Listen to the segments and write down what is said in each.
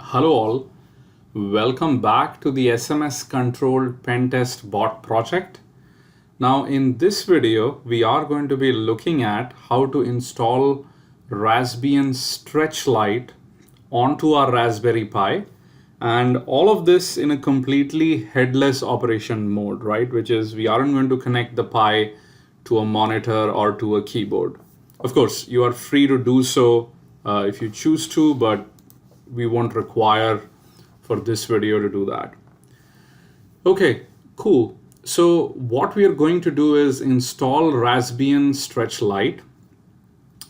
Hello all, welcome back to the SMS controlled Pentest bot project. Now in this video, we are going to be looking at how to install Raspbian stretch light onto our Raspberry Pi, and all of this in a completely headless operation mode, right? Which is we aren't going to connect the Pi to a monitor or to a keyboard. Of course, you are free to do so if you choose to, but we won't require for this video to do that. Okay, cool. So what we are going to do is install Raspbian Stretch Lite,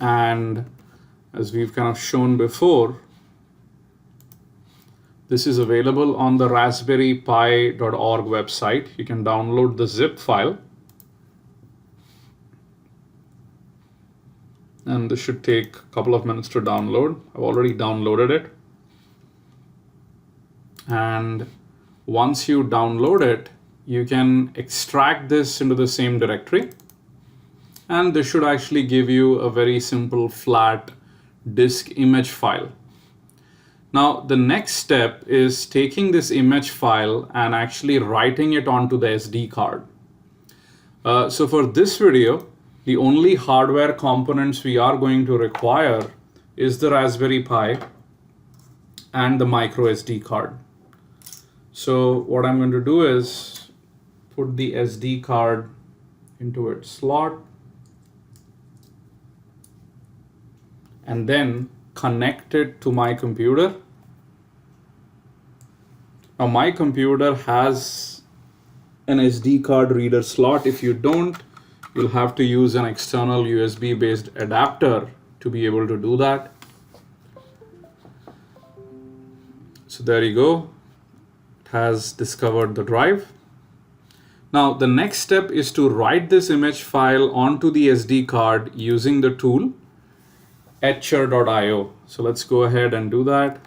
and as we've kind of shown before, this is available on the raspberrypi.org website. You can download the zip file, and this should take a couple of minutes to download. I've already downloaded it. And once you download it, you can extract this into the same directory. And this should actually give you a very simple flat disk image file. Now, the next step is taking this image file and actually writing it onto the SD card. So for this video, the only hardware components we are going to require is the Raspberry Pi and the micro SD card. So what I'm going to do is put the SD card into its slot and then connect it to my computer. Now my computer has an SD card reader slot. If you don't, you'll have to use an external USB based adapter to be able to do that. So there you go. Has discovered the drive. Now the next step is to write this image file onto the SD card using the tool etcher.io. So let's go ahead and do that.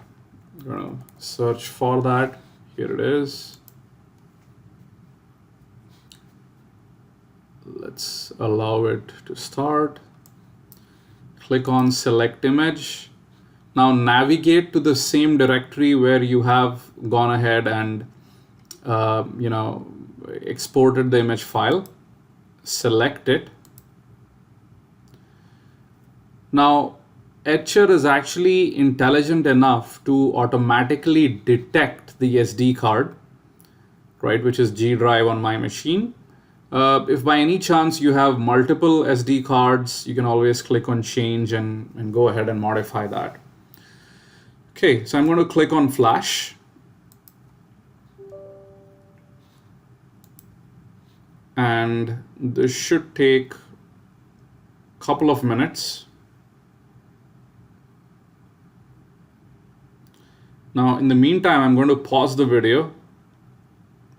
I'm gonna search for that. Here it is. Let's allow it to start. Click on select image. Now navigate to the same directory where you have gone ahead and exported the image file. Select it. Now Etcher is actually intelligent enough to automatically detect the SD card, right, which is G drive on my machine. If by any chance you have multiple SD cards, you can always click on change and go ahead and modify that. Okay, so I'm going to click on flash. And this should take a couple of minutes. Now, in the meantime, I'm going to pause the video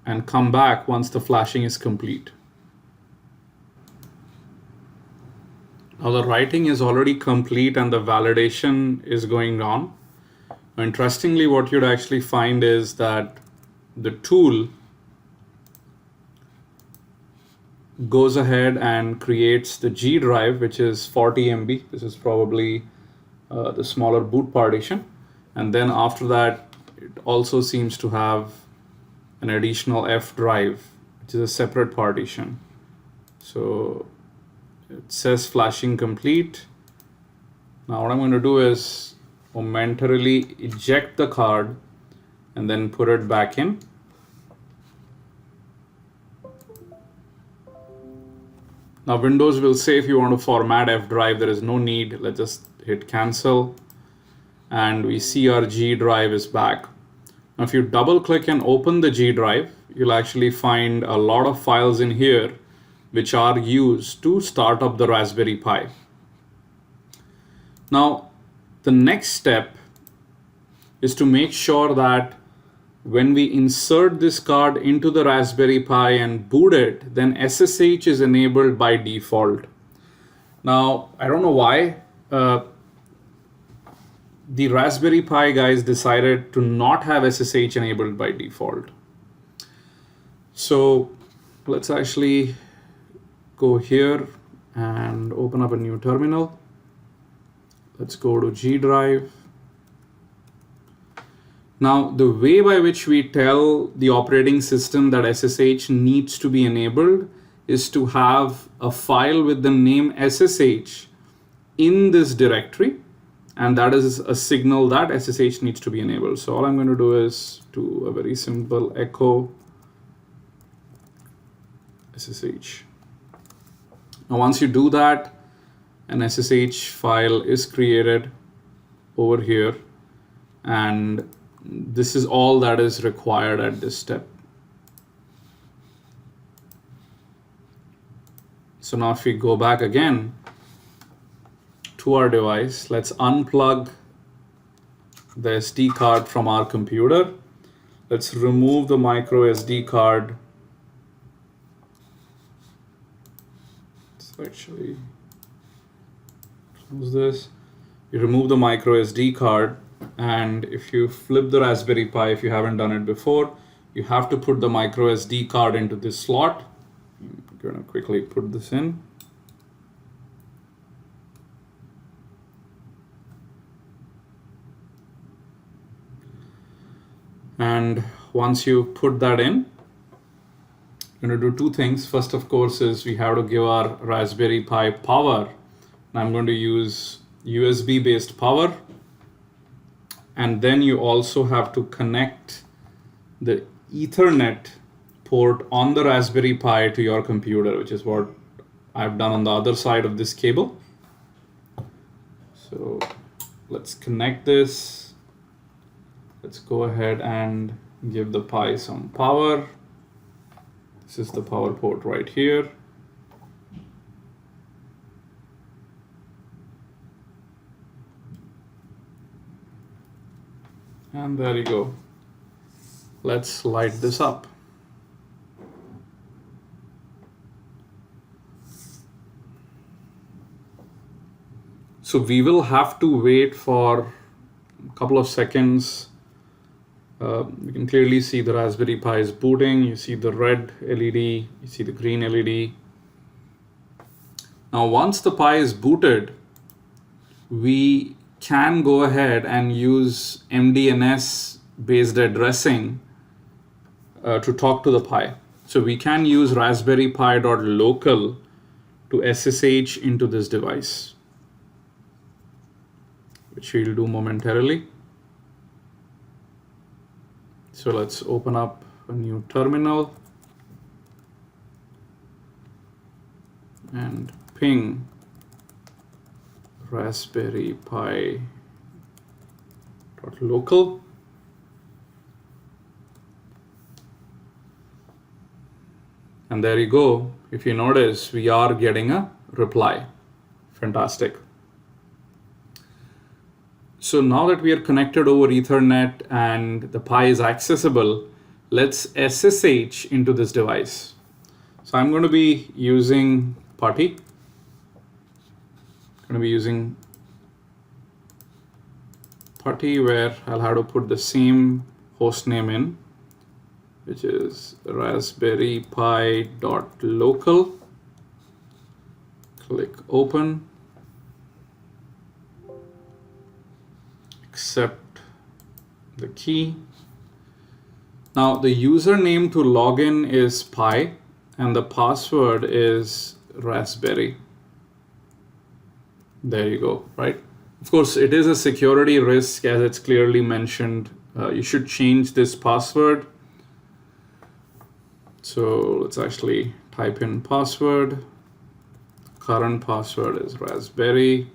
and come back once the flashing is complete. Now the writing is already complete and the validation is going on. Interestingly, what you'd actually find is that the tool goes ahead and creates the G drive, which is 40 MB. This is probably the smaller boot partition. And then after that, it also seems to have an additional F drive, which is a separate partition. So it says flashing complete. Now what I'm going to do is momentarily eject the card and then put it back in. Now Windows will say if you want to format F drive, there is no need. Let's just hit cancel. And we see our G drive is back. Now if you double click and open the G drive, you'll actually find a lot of files in here which are used to start up the Raspberry Pi. Now the next step is to make sure that when we insert this card into the Raspberry Pi and boot it, then SSH is enabled by default. Now, I don't know why the Raspberry Pi guys decided to not have SSH enabled by default. So let's actually go here and open up a new terminal. Let's go to G drive. Now, the way by which we tell the operating system that SSH needs to be enabled is to have a file with the name SSH in this directory, and that is a signal that SSH needs to be enabled. So all I'm going to do is do a very simple echo SSH. Now, once you do that, an SSH file is created over here, and this is all that is required at this step. So now if we go back again to our device, let's unplug the SD card from our computer. Let's remove the micro SD card. Let's actually close this. You remove the micro SD card, and if you flip the Raspberry Pi, if you haven't done it before, you have to put the micro SD card into this slot. I'm going to quickly put this in. And once you put that in, you're going to do two things. First, of course, is we have to give our Raspberry Pi power. And I'm going to use USB based power. And then you also have to connect the Ethernet port on the Raspberry Pi to your computer, which is what I've done on the other side of this cable. So let's connect this. Let's go ahead and give the Pi some power. This is the power port right here. And there you go. Let's light this up. So we will have to wait for a couple of seconds. You can clearly see the Raspberry Pi is booting. You see the red LED, you see the green LED. Now, once the Pi is booted, we can go ahead and use MDNS based addressing to talk to the Pi. So we can use Raspberry Pi.local to SSH into this device, which we'll do momentarily. So let's open up a new terminal and ping Raspberry Pi.local. And there you go. If you notice, we are getting a reply. Fantastic. So now that we are connected over Ethernet and the Pi is accessible, let's SSH into this device. So I'm going to be using PuTTY. I'm going to be using PuTTY, where I'll have to put the same host name in, which is Raspberry Pi.local. Click open. Accept the key. Now the username to log in is Pi and the password is Raspberry. There you go, right? Of course, it is a security risk, as it's clearly mentioned. You should change this password. So let's actually type in password. Current password is Raspberry,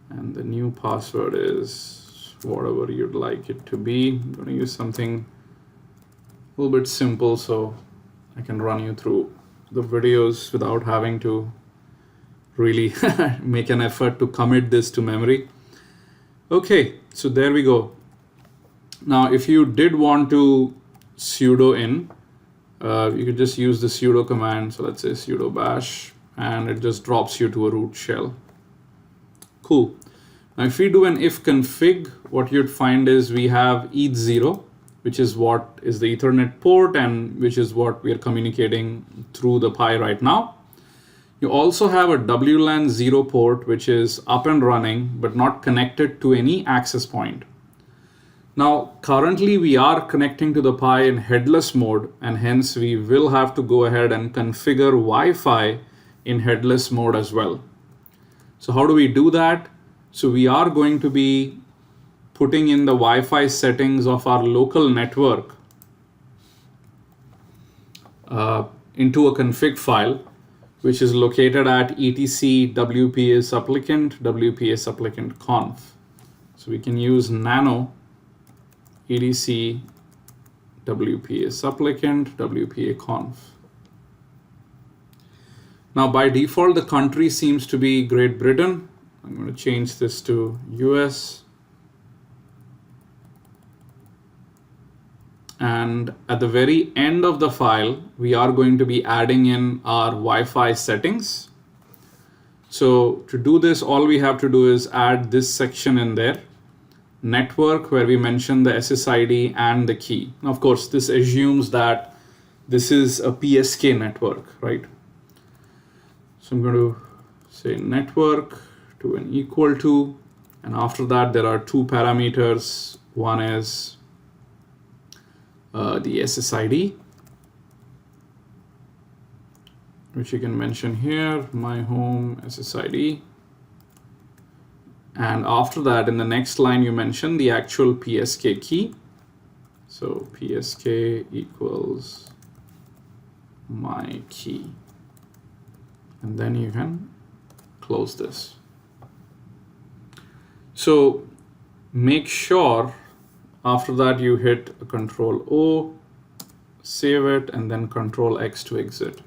and the new password is whatever you'd like it to be. I'm going to use something a little bit simple so I can run you through the videos without having to really make an effort to commit this to memory. Okay, so there we go. Now, if you did want to sudo in, you could just use the sudo command. So let's say sudo bash, and it just drops you to a root shell. Cool. Now, if we do an if config, what you'd find is we have ETH0, which is what is the Ethernet port and which is what we are communicating through the Pi right now. You also have a WLAN 0 port, which is up and running, but not connected to any access point. Now, currently we are connecting to the Pi in headless mode, and hence we will have to go ahead and configure Wi-Fi in headless mode as well. So how do we do that? So we are going to be putting in the Wi-Fi settings of our local network into a config file, which is located at etc wpa supplicant conf. So we can use nano etc wpa supplicant wpa conf. Now by default the country seems to be Great Britain. I'm going to change this to US. And at the very end of the file, we are going to be adding in our Wi-Fi settings. So to do this, all we have to do is add this section in there, network, where we mention the SSID and the key. Now, of course, this assumes that this is a PSK network, right? So I'm going to say network to an equal to, and after that, there are two parameters. One is the SSID, which you can mention here, my home SSID. And after that, in the next line, you mention the actual PSK key. So PSK equals my key. And then you can close this. So make sure after that you hit Control O, save it, and then Control X to exit.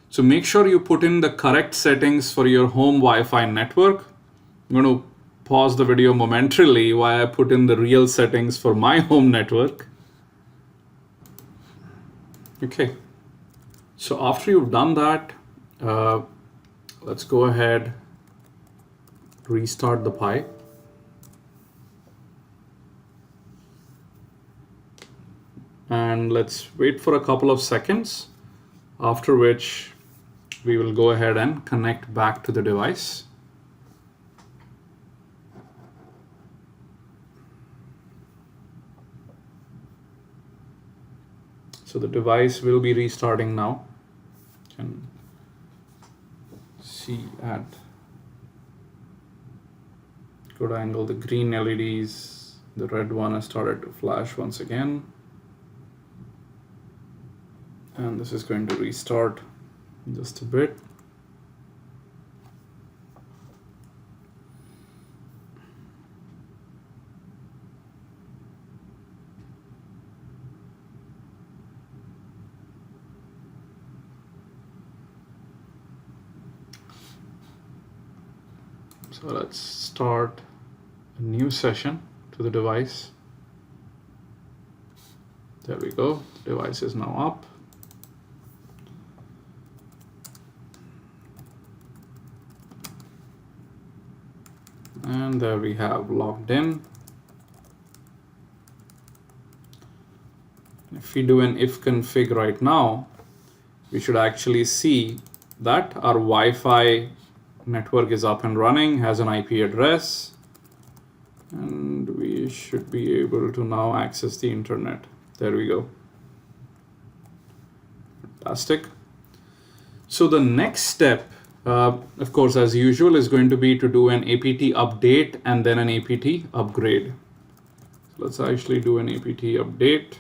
So make sure you put in the correct settings for your home Wi-Fi network. I'm going to pause the video momentarily while I put in the real settings for my home network. Okay, so after you've done that, let's go ahead, restart the Pi. And let's wait for a couple of seconds, after which we will go ahead and connect back to the device. So the device will be restarting now. You can see at good angle the green LEDs, the red one has started to flash once again. And this is going to restart in just a bit. So let's start a new session to the device. There we go. The device is now up. And there we have logged in. If we do an if config right now, we should actually see that our Wi-Fi network is up and running, has an IP address, and we should be able to now access the internet. There we go. Fantastic. So the next step, of course, as usual, is going to be to do an APT update and then an APT upgrade. So let's actually do an APT update.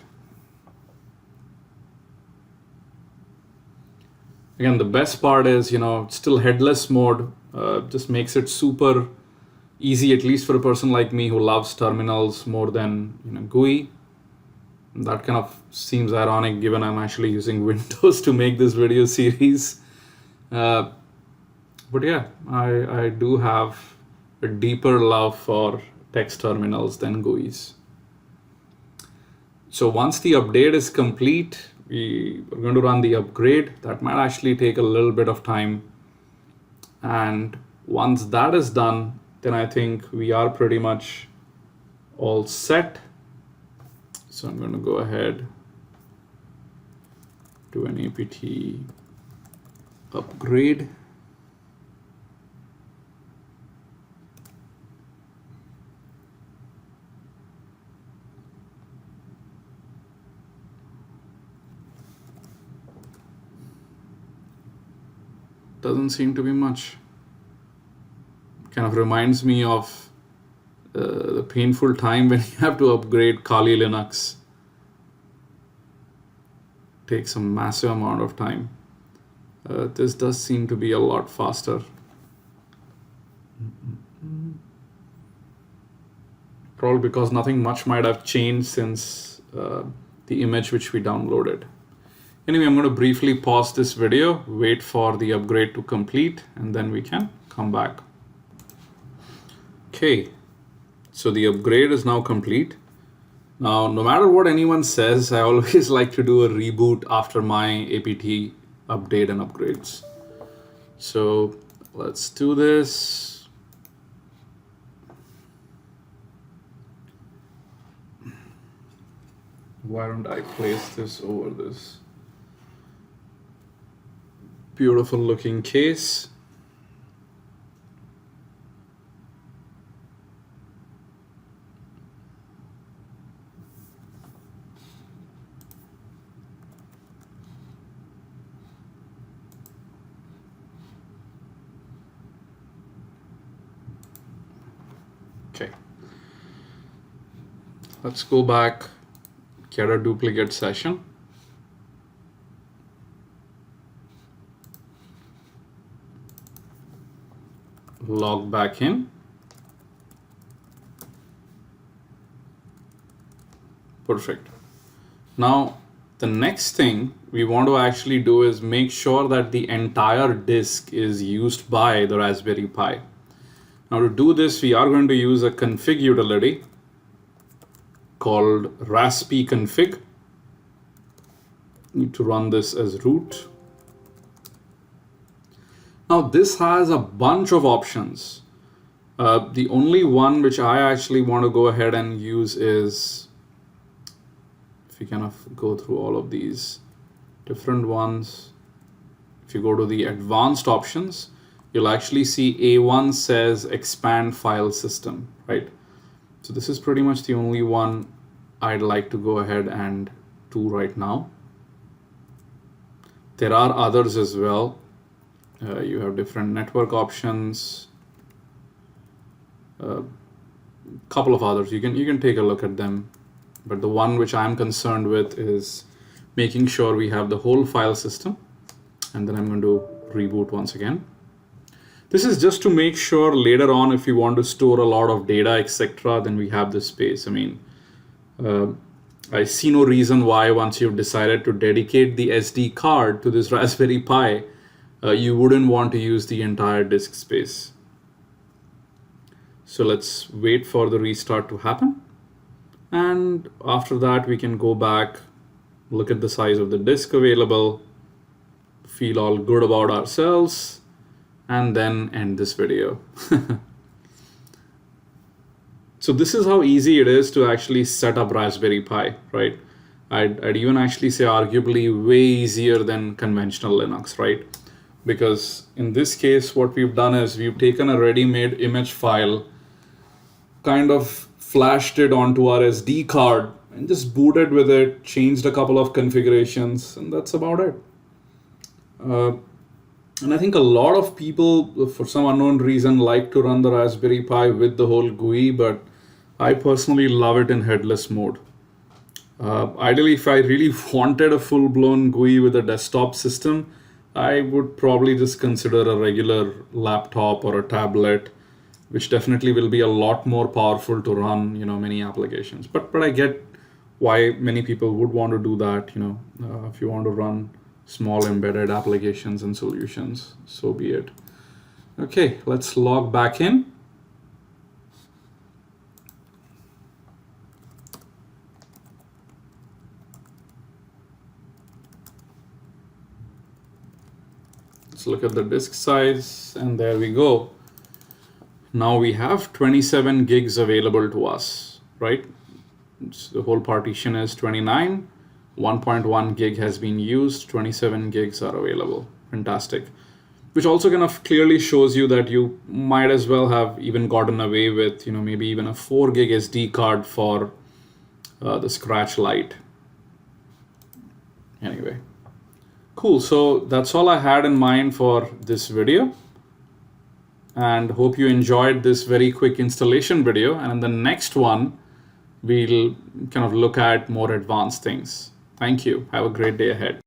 Again, the best part is, it's still headless mode, just makes it super easy, at least for a person like me who loves terminals more than GUI. That kind of seems ironic given I'm actually using Windows to make this video series. But yeah, I do have a deeper love for text terminals than GUIs. So once the update is complete, we are going to run the upgrade. That might actually take a little bit of time. And once that is done, then I think we are pretty much all set. So I'm going to go ahead, do an APT upgrade. doesn't seem to be much. Kind of reminds me of the painful time when you have to upgrade Kali Linux. Takes a massive amount of time. This does seem to be a lot faster. Probably because nothing much might have changed since the image which we downloaded. Anyway, I'm going to briefly pause this video, wait for the upgrade to complete, and then we can come back. Okay, so the upgrade is now complete. Now, no matter what anyone says, I always like to do a reboot after my APT update and upgrades. So let's do this. Why don't I place this over this beautiful looking case? Okay, let's go back, get a duplicate session. Log back in. Perfect. Now, the next thing we want to actually do is make sure that the entire disk is used by the Raspberry Pi. Now, to do this, we are going to use a config utility called Raspconfig. Need to run this as root. Now, this has a bunch of options. The only one which I actually want to go ahead and use is, if you kind of go through all of these different ones, if you go to the advanced options, you'll actually see A1 says expand file system, right? So this is pretty much the only one I'd like to go ahead and do right now. There are others as well. You have different network options, couple of others. You can take a look at them, but the one which I'm concerned with is making sure we have the whole file system, and then I'm going to reboot once again. This is just to make sure later on if you want to store a lot of data, etc., then we have this space. I mean, I see no reason why once you've decided to dedicate the SD card to this Raspberry Pi, you wouldn't want to use the entire disk space. So let's wait for the restart to happen. And after that, we can go back, look at the size of the disk available, feel all good about ourselves, and then end this video. So this is how easy it is to actually set up Raspberry Pi, right? I'd even actually say arguably way easier than conventional Linux, right? Because in this case, what we've done is we've taken a ready-made image file, kind of flashed it onto our SD card and just booted with it, changed a couple of configurations, and that's about it. And I think a lot of people, for some unknown reason, like to run the Raspberry Pi with the whole GUI, but I personally love it in headless mode. Ideally, if I really wanted a full-blown GUI with a desktop system, I would probably just consider a regular laptop or a tablet, which definitely will be a lot more powerful to run, many applications. But I get why many people would want to do that, if you want to run small embedded applications and solutions, so be it. Okay, let's log back in. Let's look at the disk size, and there we go. Now we have 27 gigs available to us, right? So the whole partition is 29. 1.1 gig has been used, 27 gigs are available. Fantastic. Which also kind of clearly shows you that you might as well have even gotten away with, maybe even a 4 gig SD card for the Scratch Lite. Anyway, Cool. So that's all I had in mind for this video, and hope you enjoyed this very quick installation video. And in the next one, we'll kind of look at more advanced things. Thank you. Have a great day ahead.